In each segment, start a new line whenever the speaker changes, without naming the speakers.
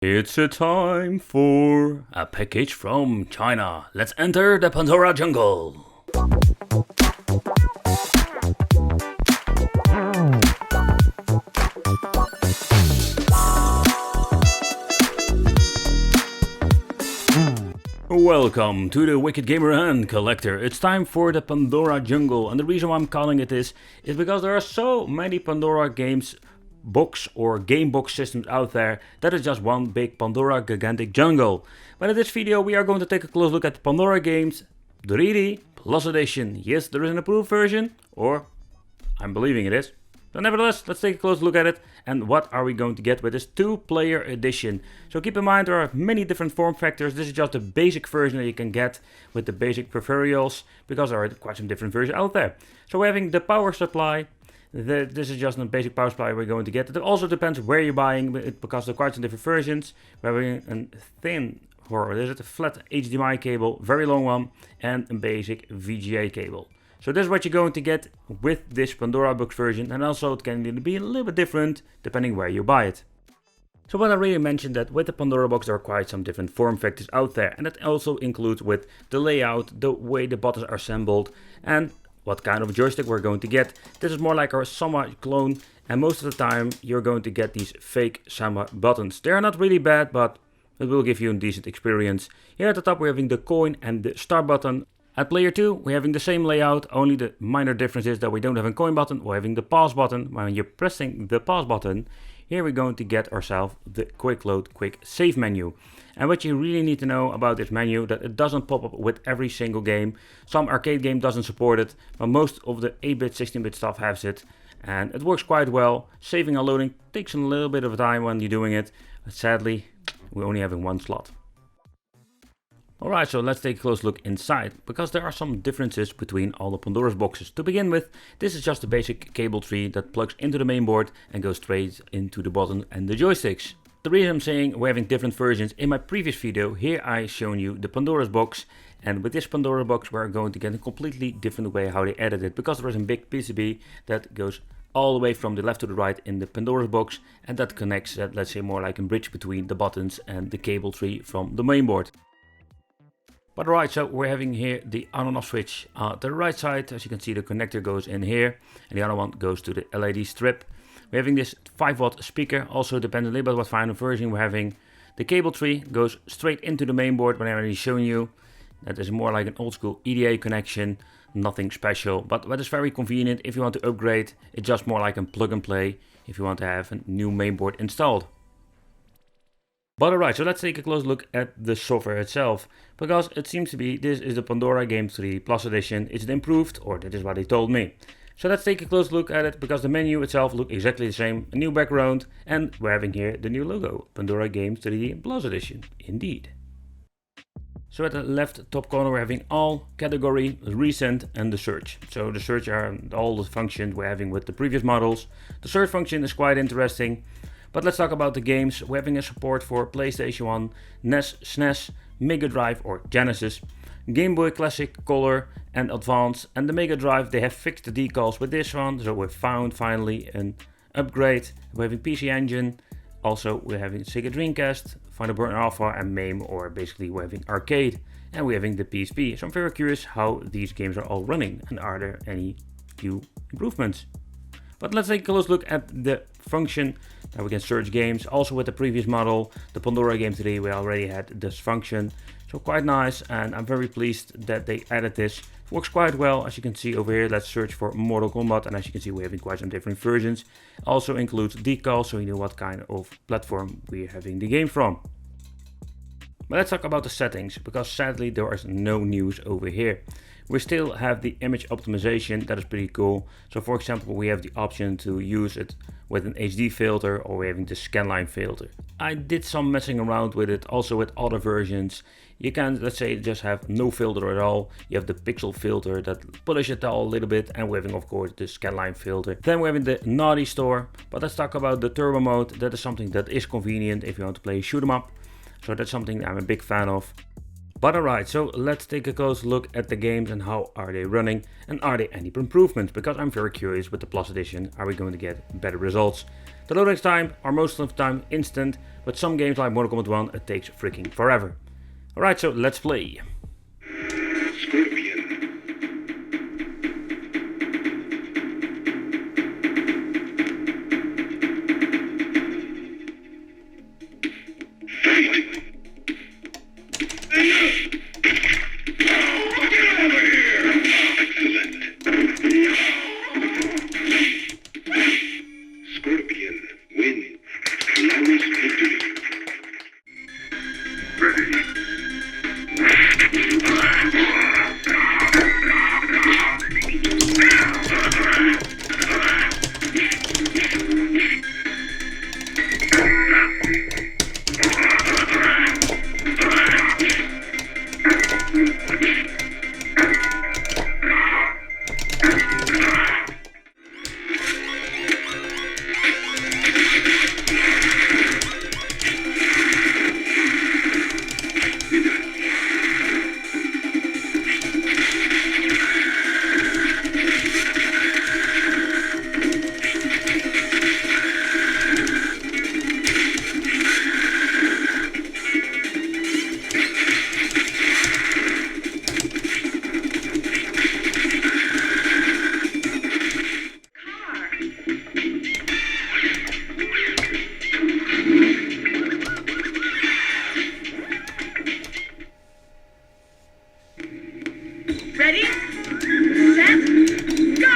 It's a time for a package from China. Let's enter the Pandora jungle. Welcome to the Wicked Gamer and Collector. It's time for the Pandora jungle, and the reason why I'm calling it this is because there are so many Pandora Games box or game box systems out there that is just one big Pandora gigantic jungle. But in this video we are going to take a close look at the Pandora Games 3D Plus Edition. Yes, there is an approved version, or I'm believing it is. But nevertheless, let's take a close look at it and what are we going to get with this 2-player edition. So keep in mind there are many different form factors. This is just the basic version that you can get with the basic peripherals, because there are quite some different versions out there. So we're having the power supply. This is just a basic power supply we're going to get. It also depends where you're buying it, because there are quite some different versions. We're having a thin, or is it a flat HDMI cable, very long one, and a basic VGA cable. So this is what you're going to get with this Pandora box version, and also it can be a little bit different depending where you buy it. So what I really mentioned, that with the Pandora box there are quite some different form factors out there, and that also includes with the layout, the way the buttons are assembled, and what kind of joystick we're going to get. This is more like our Samba clone, and most of the time you're going to get these fake Samba buttons. They are not really bad, but it will give you a decent experience. Here at the top we're having the coin and the start button. At player 2 we're having the same layout, only the minor difference is that we don't have a coin button, we're having the pause button. When you're pressing the pause button, here we're going to get ourselves the quick load, quick save menu. And what you really need to know about this menu, that it doesn't pop up with every single game. Some arcade game doesn't support it, but most of the 8-bit, 16-bit stuff has it. And it works quite well. Saving and loading takes a little bit of time when you're doing it, but sadly we're only having one slot. Alright, so let's take a close look inside, because there are some differences between all the Pandora's boxes. To begin with, this is just a basic cable tree that plugs into the main board and goes straight into the button and the joysticks. The reason I'm saying we're having different versions, in my previous video, here I shown you the Pandora's box, and with this Pandora box we're going to get a completely different way how they edit it, because there is a big PCB that goes all the way from the left to the right in the Pandora's box, and that connects, let's say, more like a bridge between the buttons and the cable tree from the main board. But alright, so we're having here the on and off switch to the right side. As you can see, the connector goes in here and the other one goes to the LED strip. We're having this 5-watt speaker, also depends a little bit what final version we're having. The cable tree goes straight into the main board, when I already shown you. That is more like an old school EDA connection, nothing special, but that is very convenient if you want to upgrade. It's just more like a plug and play if you want to have a new main board installed. But alright, so let's take a close look at the software itself, because it seems to be this is the Pandora Games 3D Plus Edition. Is it improved, or that is what they told me. So let's take a close look at it, because the menu itself looks exactly the same, a new background, and we're having here the new logo, Pandora Games 3D Plus Edition, indeed. So at the left top corner we're having all, category, recent, and the search. So the search are all the functions we're having with the previous models. The search function is quite interesting. But let's talk about the games. We're having a support for PlayStation 1, NES, SNES, Mega Drive or Genesis, Game Boy Classic, Color and Advance. And the Mega Drive, they have fixed the decals with this one, so we've found finally an upgrade. We're having PC Engine, also we're having Sega Dreamcast, Final Alpha and Mame, or basically we're having Arcade. And we're having the PSP. So I'm very curious how these games are all running, and are there any new improvements. But let's take a close look at the function that we can search games. Also with the previous model, the Pandora Game 3, we already had this function. So quite nice, and I'm very pleased that they added this. It works quite well, as you can see over here. Let's search for Mortal Kombat, and as you can see we're having quite some different versions. Also includes decals, so you know what kind of platform we're having the game from. But let's talk about the settings, because sadly there is no news over here. We still have the image optimization, that is pretty cool. So for example, we have the option to use it with an HD filter, or we're having the scanline filter. I did some messing around with it, also with other versions. You can, let's say, just have no filter at all. You have the pixel filter that polishes it all a little bit, and we're having of course the scanline filter. Then we're having the naughty store, but let's talk about the turbo mode. That is something that is convenient if you want to play shoot 'em up. So that's something I'm a big fan of. But alright, so let's take a close look at the games and how are they running, and are there any improvements, because I'm very curious with the Plus Edition, are we going to get better results? The loading time are most of the time instant, but some games like Mortal Kombat 1 it takes freaking forever. Alright, so let's play.
Ready, set, go!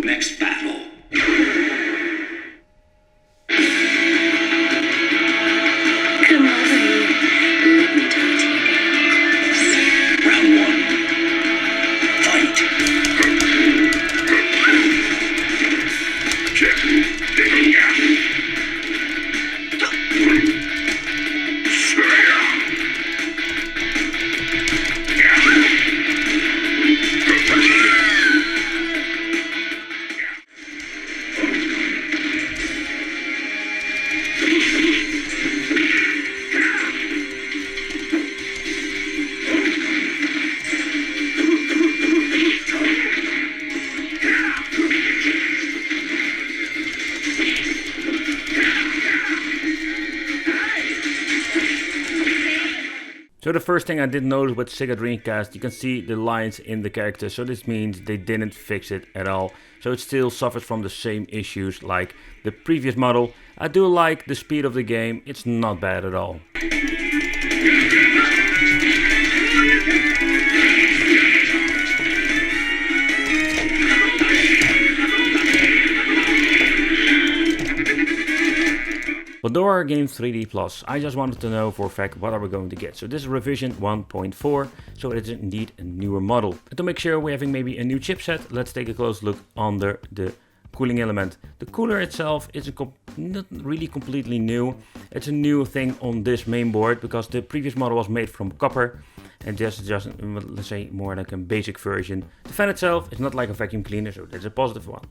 Next battle.
Come over here. Let me talk to you.
Round one. Fight.
So the first thing I did notice with Sega Dreamcast, you can see the lines in the character, so this means they didn't fix it at all. So it still suffers from the same issues like the previous model. I do like the speed of the game, it's not bad at all. Pandora Games 3D Plus. I just wanted to know for a fact what are we going to get. So this is revision 1.4, so it is indeed a newer model. And to make sure we're having maybe a new chipset, let's take a close look under the cooling element. The cooler itself is not really completely new. It's a new thing on this main board because the previous model was made from copper and this is just let's say more like a basic version. The fan itself is not like a vacuum cleaner, so that's a positive one.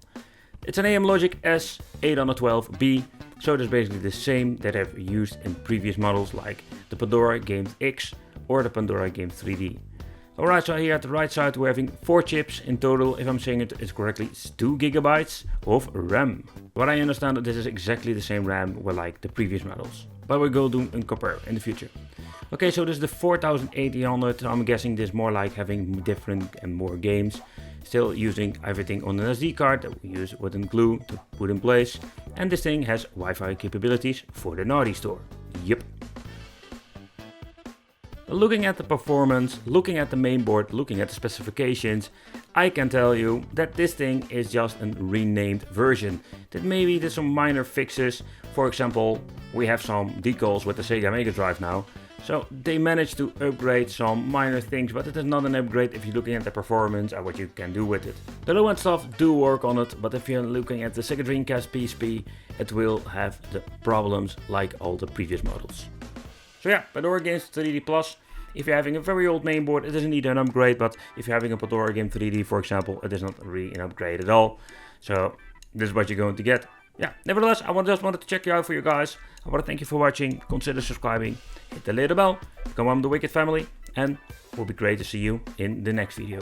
It's an AM Logic S812B, so it is basically the same that I've used in previous models like the Pandora Games X or the Pandora Games 3D. Alright, so here at the right side we're having 4 chips in total, if I'm saying it correctly, it's 2 GB of RAM. What I understand that this is exactly the same RAM with like the previous models, but we're going to compare in the future. Okay, so this is the 4800, so I'm guessing this is more like having different and more games. Still using everything on an SD card that we use wooden glue to put in place, and this thing has Wi-Fi capabilities for the Naughty Store. Yep. Looking at the performance, looking at the main board, looking at the specifications, I can tell you that this thing is just a renamed version. That maybe did some minor fixes. For example, we have some decals with the Sega Mega Drive now. So they managed to upgrade some minor things, but it is not an upgrade if you're looking at the performance and what you can do with it. The low end stuff do work on it, but if you're looking at the Sega Dreamcast PSP, it will have the problems like all the previous models. So yeah, Pandora Games 3D Plus. If you're having a very old mainboard, it doesn't need an upgrade, but if you're having a Pandora Game 3D, for example, it is not really an upgrade at all. So this is what you're going to get. Yeah, nevertheless, I just wanted to check you out for you guys. I want to thank you for watching. Consider subscribing, hit the little bell, become one of the Wicked family, and it will be great to see you in the next video.